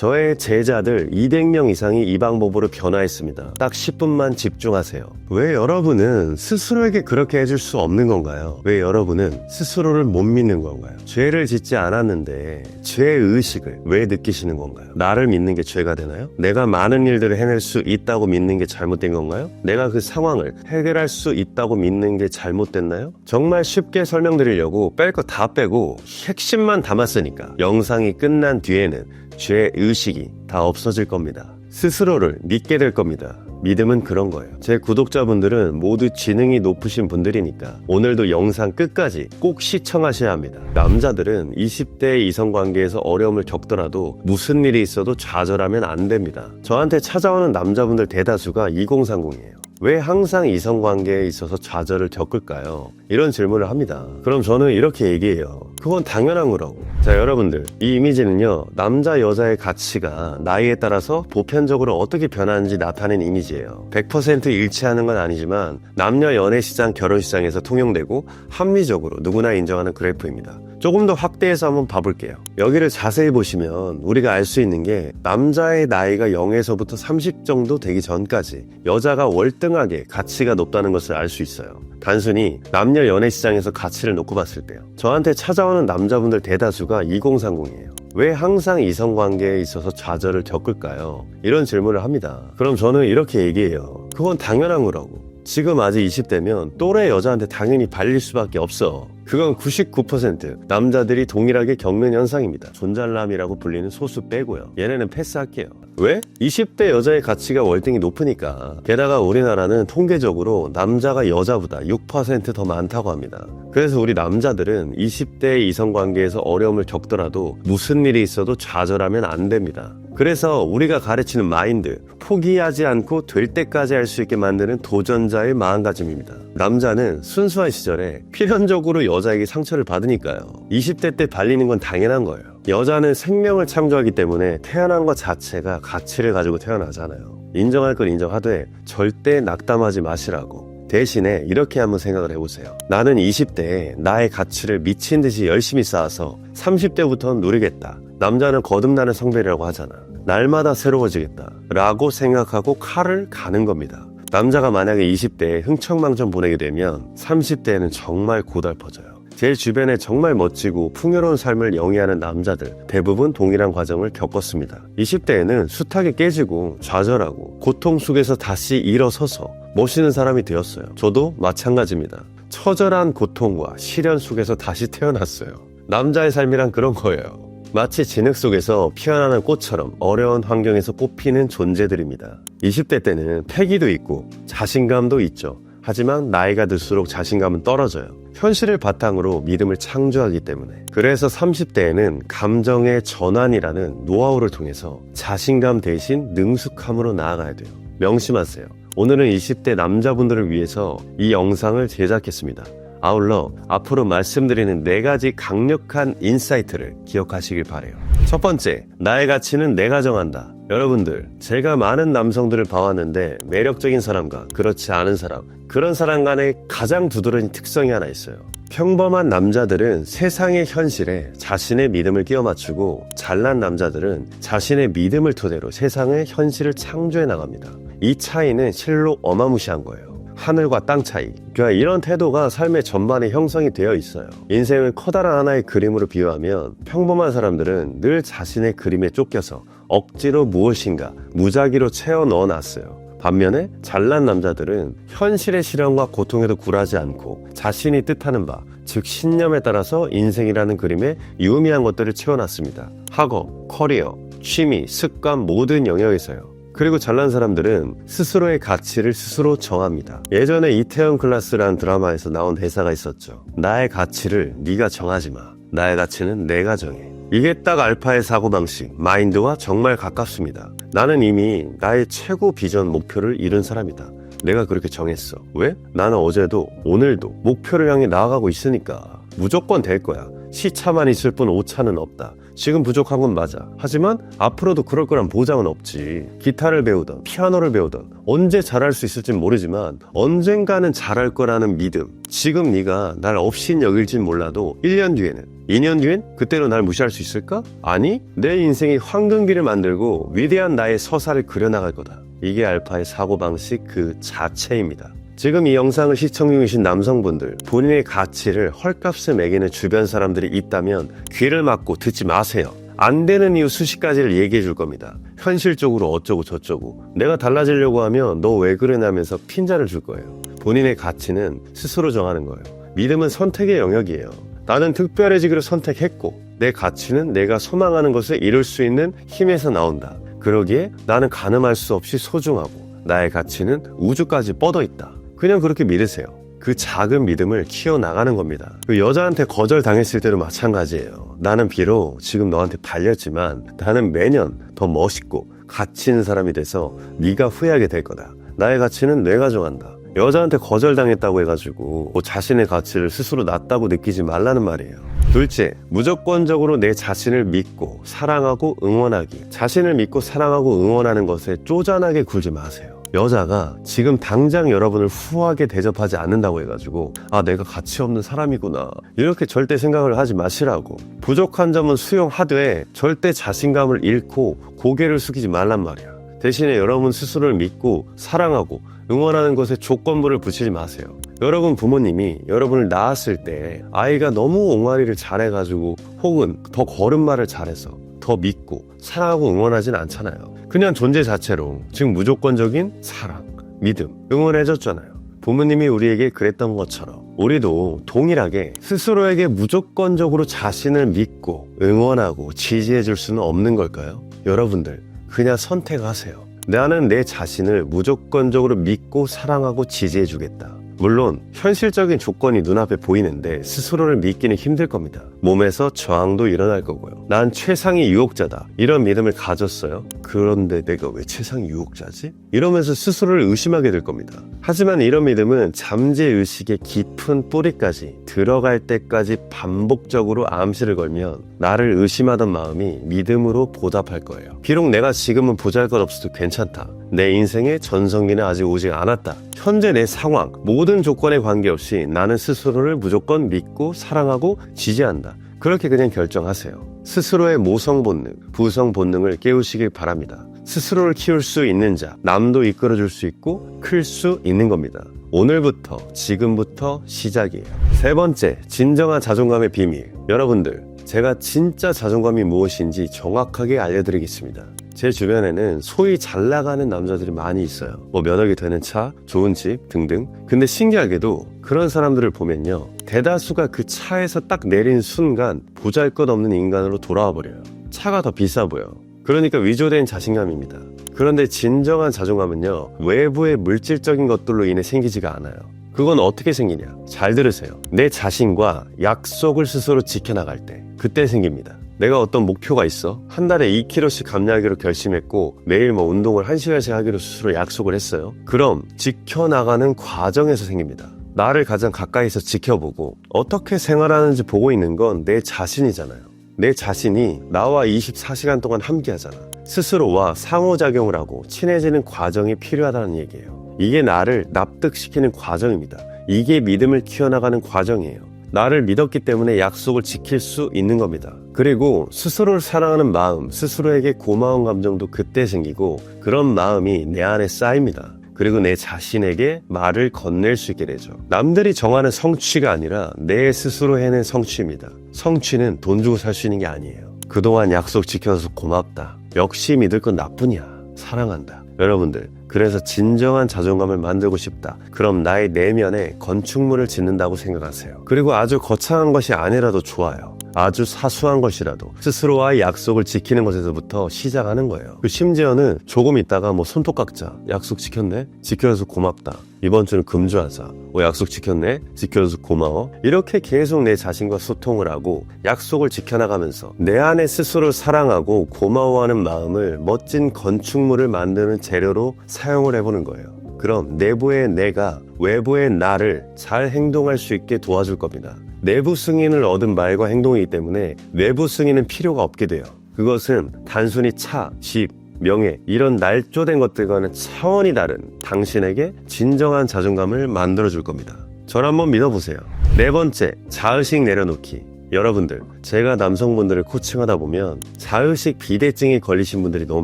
저의 제자들 200명 이상이 이 방법으로 변화했습니다. 딱 10분만 집중하세요. 왜 여러분은 스스로에게 그렇게 해줄 수 없는 건가요? 왜 여러분은 스스로를 못 믿는 건가요? 죄를 짓지 않았는데 죄의식을 왜 느끼시는 건가요? 나를 믿는 게 죄가 되나요? 내가 많은 일들을 해낼 수 있다고 믿는 게 잘못된 건가요? 내가 그 상황을 해결할 수 있다고 믿는 게 잘못됐나요? 정말 쉽게 설명드리려고 뺄 거 다 빼고 핵심만 담았으니까 영상이 끝난 뒤에는 죄의식이 다 없어질 겁니다. 스스로를 믿게 될 겁니다. 믿음은 그런 거예요. 제 구독자분들은 모두 지능이 높으신 분들이니까 오늘도 영상 끝까지 꼭 시청하셔야 합니다. 남자들은 20대 이성관계에서 어려움을 겪더라도 무슨 일이 있어도 좌절하면 안 됩니다. 저한테 찾아오는 남자분들 대다수가 2030이에요. 왜 항상 이성관계에 있어서 좌절을 겪을까요? 이런 질문을 합니다. 그럼 저는 이렇게 얘기해요. 그건 당연한 거라고. 자, 여러분들, 이 이미지는요, 남자 여자의 가치가 나이에 따라서 보편적으로 어떻게 변하는지 나타낸 이미지예요. 100% 일치하는 건 아니지만 남녀 연애시장, 결혼시장에서 통용되고 합리적으로 누구나 인정하는 그래프입니다. 조금 더 확대해서 한번 봐볼게요. 여기를 자세히 보시면 우리가 알 수 있는 게 남자의 나이가 0에서부터 30 정도 되기 전까지 여자가 월등하게 가치가 높다는 것을 알 수 있어요. 단순히 남녀 연애 시장에서 가치를 놓고 봤을 때요. 저한테 찾아오는 남자분들 대다수가 2030이에요. 왜 항상 이성관계에 있어서 좌절을 겪을까요? 이런 질문을 합니다. 그럼 저는 이렇게 얘기해요. 그건 당연한 거라고. 지금 아직 20대면 또래 여자한테 당연히 발릴 수밖에 없어. 그건 99% 남자들이 동일하게 겪는 현상입니다. 존잘남이라고 불리는 소수 빼고요. 얘네는 패스할게요. 왜? 20대 여자의 가치가 월등히 높으니까. 게다가 우리나라는 통계적으로 남자가 여자보다 6% 더 많다고 합니다. 그래서 우리 남자들은 20대 이성관계에서 어려움을 겪더라도 무슨 일이 있어도 좌절하면 안 됩니다. 그래서 우리가 가르치는 마인드, 포기하지 않고 될 때까지 할 수 있게 만드는 도전자의 마음가짐입니다. 남자는 순수한 시절에 필연적으로 여자에게 상처를 받으니까요. 20대 때 발리는 건 당연한 거예요. 여자는 생명을 창조하기 때문에 태어난 것 자체가 가치를 가지고 태어나잖아요. 인정할 걸 인정하되 절대 낙담하지 마시라고. 대신에 이렇게 한번 생각을 해보세요. 나는 20대에 나의 가치를 미친 듯이 열심히 쌓아서 30대부터는 누리겠다. 남자는 거듭나는 성별이라고 하잖아. 날마다 새로워지겠다 라고 생각하고 칼을 가는 겁니다. 남자가 만약에 20대에 흥청망청 보내게 되면 30대에는 정말 고달퍼져요. 제 주변에 정말 멋지고 풍요로운 삶을 영위하는 남자들 대부분 동일한 과정을 겪었습니다. 20대에는 숱하게 깨지고 좌절하고 고통 속에서 다시 일어서서 멋있는 사람이 되었어요. 저도 마찬가지입니다. 처절한 고통과 시련 속에서 다시 태어났어요. 남자의 삶이란 그런 거예요. 마치 진흙 속에서 피어나는 꽃처럼 어려운 환경에서 꽃피는 존재들입니다. 20대 때는 패기도 있고 자신감도 있죠. 하지만 나이가 들수록 자신감은 떨어져요. 현실을 바탕으로 믿음을 창조하기 때문에. 그래서 30대에는 감정의 전환이라는 노하우를 통해서 자신감 대신 능숙함으로 나아가야 돼요. 명심하세요. 오늘은 20대 남자분들을 위해서 이 영상을 제작했습니다. 아울러 앞으로 말씀드리는 4가지 강력한 인사이트를 기억하시길 바래요. 첫 번째, 나의 가치는 내가 정한다. 여러분들, 제가 많은 남성들을 봐왔는데 매력적인 사람과 그렇지 않은 사람, 그런 사람 간의 가장 두드러진 특성이 하나 있어요. 평범한 남자들은 세상의 현실에 자신의 믿음을 끼워 맞추고 잘난 남자들은 자신의 믿음을 토대로 세상의 현실을 창조해 나갑니다. 이 차이는 실로 어마무시한 거예요. 하늘과 땅 차이. 그러니까 이런 태도가 삶의 전반에 형성이 되어 있어요. 인생을 커다란 하나의 그림으로 비유하면 평범한 사람들은 늘 자신의 그림에 쫓겨서 억지로 무엇인가 무작위로 채워 넣어놨어요. 반면에 잘난 남자들은 현실의 시련과 고통에도 굴하지 않고 자신이 뜻하는 바, 즉 신념에 따라서 인생이라는 그림에 유의미한 것들을 채워놨습니다. 학업, 커리어, 취미, 습관 모든 영역에서요. 그리고 잘난 사람들은 스스로의 가치를 스스로 정합니다. 예전에 이태원 클라스라는 드라마에서 나온 대사가 있었죠. 나의 가치를 네가 정하지 마. 나의 가치는 내가 정해. 이게 딱 알파의 사고방식, 마인드와 정말 가깝습니다. 나는 이미 나의 최고 비전 목표를 이룬 사람이다. 내가 그렇게 정했어. 왜? 나는 어제도 오늘도 목표를 향해 나아가고 있으니까 무조건 될 거야. 시차만 있을 뿐 오차는 없다. 지금 부족한 건 맞아. 하지만 앞으로도 그럴 거란 보장은 없지. 기타를 배우던 피아노를 배우던 언제 잘할 수 있을진 모르지만 언젠가는 잘할 거라는 믿음. 지금 네가 날 없인 여길진 몰라도 1년 뒤에는 2년 뒤엔 그때로 날 무시할 수 있을까? 아니, 내 인생이 황금비를 만들고 위대한 나의 서사를 그려나갈 거다. 이게 알파의 사고방식 그 자체입니다. 지금 이 영상을 시청 중이신 남성분들, 본인의 가치를 헐값에 매기는 주변 사람들이 있다면 귀를 막고 듣지 마세요. 안 되는 이유 수십 가지를 얘기해 줄 겁니다. 현실적으로 어쩌고 저쩌고, 내가 달라지려고 하면 너 왜 그러냐면서 핀잔을 줄 거예요. 본인의 가치는 스스로 정하는 거예요. 믿음은 선택의 영역이에요. 나는 특별해지기를 선택했고 내 가치는 내가 소망하는 것을 이룰 수 있는 힘에서 나온다. 그러기에 나는 가늠할 수 없이 소중하고 나의 가치는 우주까지 뻗어 있다. 그냥 그렇게 믿으세요. 그 작은 믿음을 키워나가는 겁니다. 그 여자한테 거절당했을 때도 마찬가지예요. 나는 비록 지금 너한테 발렸지만 나는 매년 더 멋있고 가치 있는 사람이 돼서 네가 후회하게 될 거다. 나의 가치는 내가 정한다. 여자한테 거절당했다고 해가지고 자신의 가치를 스스로 낮다고 느끼지 말라는 말이에요. 둘째, 무조건적으로 내 자신을 믿고 사랑하고 응원하기. 자신을 믿고 사랑하고 응원하는 것에 쪼잔하게 굴지 마세요. 여자가 지금 당장 여러분을 후하게 대접하지 않는다고 해가지고 내가 가치 없는 사람이구나 이렇게 절대 생각을 하지 마시라고. 부족한 점은 수용하되 절대 자신감을 잃고 고개를 숙이지 말란 말이야. 대신에 여러분 스스로를 믿고 사랑하고 응원하는 것에 조건부를 붙이지 마세요. 여러분 부모님이 여러분을 낳았을 때 아이가 너무 옹알이를 잘해가지고 혹은 더 걸음마를 잘해서 더 믿고 사랑하고 응원하진 않잖아요. 그냥 존재 자체로 지금 무조건적인 사랑, 믿음, 응원해줬잖아요. 부모님이 우리에게 그랬던 것처럼 우리도 동일하게 스스로에게 무조건적으로 자신을 믿고 응원하고 지지해줄 수는 없는 걸까요? 여러분들 그냥 선택하세요. 나는 내 자신을 무조건적으로 믿고 사랑하고 지지해주겠다. 물론 현실적인 조건이 눈앞에 보이는데 스스로를 믿기는 힘들 겁니다. 몸에서 저항도 일어날 거고요. 난 최상의 유혹자다. 이런 믿음을 가졌어요. 그런데 내가 왜 최상의 유혹자지? 이러면서 스스로를 의심하게 될 겁니다. 하지만 이런 믿음은 잠재의식의 깊은 뿌리까지 들어갈 때까지 반복적으로 암시를 걸면 나를 의심하던 마음이 믿음으로 보답할 거예요. 비록 내가 지금은 보잘것없어도 괜찮다. 내 인생의 전성기는 아직 오지 않았다. 현재 내 상황, 모든 조건에 관계없이 나는 스스로를 무조건 믿고 사랑하고 지지한다. 그렇게 그냥 결정하세요. 스스로의 모성 본능, 부성 본능을 깨우시길 바랍니다. 스스로를 키울 수 있는 자, 남도 이끌어줄 수 있고 클 수 있는 겁니다. 오늘부터, 지금부터 시작이에요. 세 번째, 진정한 자존감의 비밀. 여러분들, 제가 진짜 자존감이 무엇인지 정확하게 알려드리겠습니다. 제 주변에는 소위 잘 나가는 남자들이 많이 있어요. 면허기 되는 차, 좋은 집 등등. 근데 신기하게도 그런 사람들을 보면요, 대다수가 그 차에서 딱 내린 순간 보잘것없는 인간으로 돌아와 버려요. 차가 더 비싸 보여. 그러니까 위조된 자신감입니다. 그런데 진정한 자존감은요, 외부의 물질적인 것들로 인해 생기지가 않아요. 그건 어떻게 생기냐? 잘 들으세요. 내 자신과 약속을 스스로 지켜나갈 때, 그때 생깁니다. 내가 어떤 목표가 있어. 한 달에 2kg씩 감량하기로 결심했고 매일 운동을 1시간씩 하기로 스스로 약속을 했어요. 그럼 지켜나가는 과정에서 생깁니다. 나를 가장 가까이서 지켜보고 어떻게 생활하는지 보고 있는 건 내 자신이잖아요. 내 자신이 나와 24시간 동안 함께하잖아. 스스로와 상호작용을 하고 친해지는 과정이 필요하다는 얘기예요. 이게 나를 납득시키는 과정입니다. 이게 믿음을 키워나가는 과정이에요. 나를 믿었기 때문에 약속을 지킬 수 있는 겁니다. 그리고 스스로를 사랑하는 마음, 스스로에게 고마운 감정도 그때 생기고 그런 마음이 내 안에 쌓입니다. 그리고 내 자신에게 말을 건넬 수 있게 되죠. 남들이 정하는 성취가 아니라 내 스스로 해낸 성취입니다. 성취는 돈 주고 살 수 있는 게 아니에요. 그동안 약속 지켜서 고맙다. 역시 믿을 건 나뿐이야. 사랑한다. 여러분들, 그래서 진정한 자존감을 만들고 싶다. 그럼 나의 내면에 건축물을 짓는다고 생각하세요. 그리고 아주 거창한 것이 아니라도 좋아요. 아주 사소한 것이라도 스스로와의 약속을 지키는 것에서부터 시작하는 거예요. 심지어는 조금 있다가 손톱 깎자. 약속 지켰네? 지켜줘서 고맙다. 이번 주는 금주하자. 약속 지켰네? 지켜줘서 고마워. 이렇게 계속 내 자신과 소통을 하고 약속을 지켜나가면서 내 안에 스스로 사랑하고 고마워하는 마음을 멋진 건축물을 만드는 재료로 사용을 해보는 거예요. 그럼 내부의 내가 외부의 나를 잘 행동할 수 있게 도와줄 겁니다. 내부 승인을 얻은 말과 행동이기 때문에 외부 승인은 필요가 없게 돼요. 그것은 단순히 차, 집, 명예 이런 날조된 것들과는 차원이 다른 당신에게 진정한 자존감을 만들어줄 겁니다. 저를 한번 믿어보세요. 네 번째, 자의식 내려놓기. 여러분들, 제가 남성분들을 코칭하다 보면 자의식 비대증에 걸리신 분들이 너무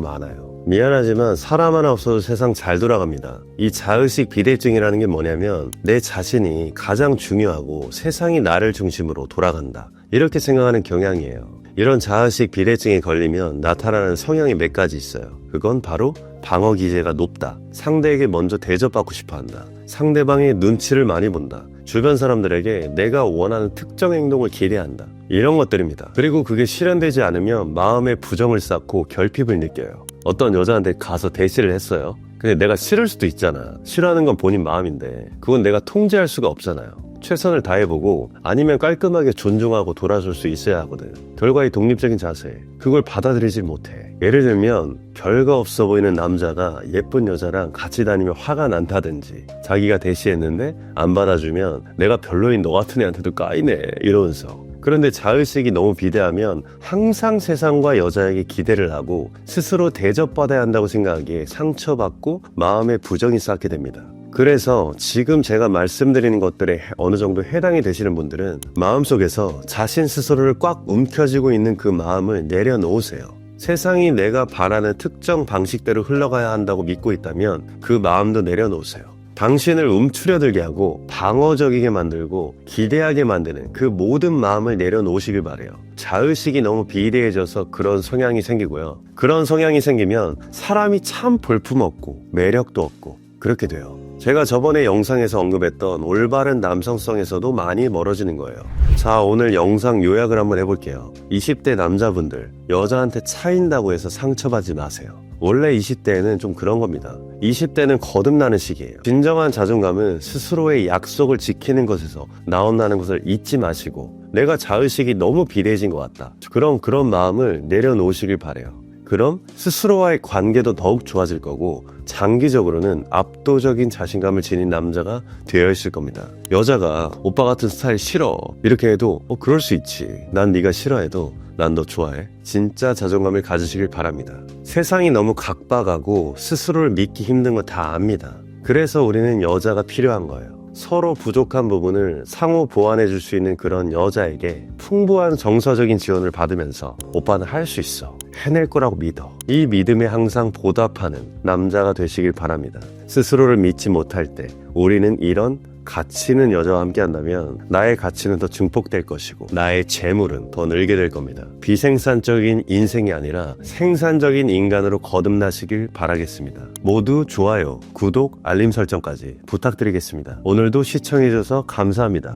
많아요. 미안하지만 사람 하나 없어도 세상 잘 돌아갑니다. 이 자의식 비대증이라는 게 뭐냐면 내 자신이 가장 중요하고 세상이 나를 중심으로 돌아간다, 이렇게 생각하는 경향이에요. 이런 자의식 비대증에 걸리면 나타나는 성향이 몇 가지 있어요. 그건 바로 방어 기제가 높다, 상대에게 먼저 대접받고 싶어한다, 상대방의 눈치를 많이 본다, 주변 사람들에게 내가 원하는 특정 행동을 기대한다, 이런 것들입니다. 그리고 그게 실현되지 않으면 마음에 부정을 쌓고 결핍을 느껴요. 어떤 여자한테 가서 대시를 했어요. 근데 내가 싫을 수도 있잖아. 싫어하는 건 본인 마음인데 그건 내가 통제할 수가 없잖아요. 최선을 다해보고 아니면 깔끔하게 존중하고 돌아줄 수 있어야 하거든. 결과의 독립적인 자세, 그걸 받아들이지 못해. 예를 들면 별거 없어 보이는 남자가 예쁜 여자랑 같이 다니면 화가 난다든지, 자기가 대시했는데 안 받아주면 내가 별로인 너 같은 애한테도 까이네 이러면서. 그런데 자의식이 너무 비대하면 항상 세상과 여자에게 기대를 하고 스스로 대접받아야 한다고 생각하기에 상처받고 마음에 부정이 쌓게 됩니다. 그래서 지금 제가 말씀드리는 것들에 어느 정도 해당이 되시는 분들은 마음속에서 자신 스스로를 꽉 움켜쥐고 있는 그 마음을 내려놓으세요. 세상이 내가 바라는 특정 방식대로 흘러가야 한다고 믿고 있다면 그 마음도 내려놓으세요. 당신을 움츠려들게 하고 방어적이게 만들고 기대하게 만드는 그 모든 마음을 내려놓으시길 바래요. 자의식이 너무 비대해져서 그런 성향이 생기고요. 그런 성향이 생기면 사람이 참 볼품없고 매력도 없고 그렇게 돼요. 제가 저번에 영상에서 언급했던 올바른 남성성에서도 많이 멀어지는 거예요. 자, 오늘 영상 요약을 한번 해볼게요. 20대 남자분들, 여자한테 차인다고 해서 상처받지 마세요. 원래 20대에는 좀 그런 겁니다. 20대는 거듭나는 시기예요. 진정한 자존감은 스스로의 약속을 지키는 것에서 나온다는 것을 잊지 마시고, 내가 자의식이 너무 비대해진 것 같다, 그런 마음을 내려놓으시길 바래요. 그럼 스스로와의 관계도 더욱 좋아질 거고 장기적으로는 압도적인 자신감을 지닌 남자가 되어 있을 겁니다. 여자가 오빠 같은 스타일 싫어 이렇게 해도 그럴 수 있지, 난 네가 싫어해도 난 너 좋아해, 진짜 자존감을 가지시길 바랍니다. 세상이 너무 각박하고 스스로를 믿기 힘든 거 다 압니다. 그래서 우리는 여자가 필요한 거예요. 서로 부족한 부분을 상호 보완해 줄 수 있는 그런 여자에게 풍부한 정서적인 지원을 받으면서 오빠는 할 수 있어, 해낼 거라고 믿어, 이 믿음에 항상 보답하는 남자가 되시길 바랍니다. 스스로를 믿지 못할 때 우리는 이런 가치 있는 여자와 함께 한다면 나의 가치는 더 증폭될 것이고 나의 재물은 더 늘게 될 겁니다. 비생산적인 인생이 아니라 생산적인 인간으로 거듭나시길 바라겠습니다. 모두 좋아요, 구독, 알림 설정까지 부탁드리겠습니다. 오늘도 시청해주셔서 감사합니다.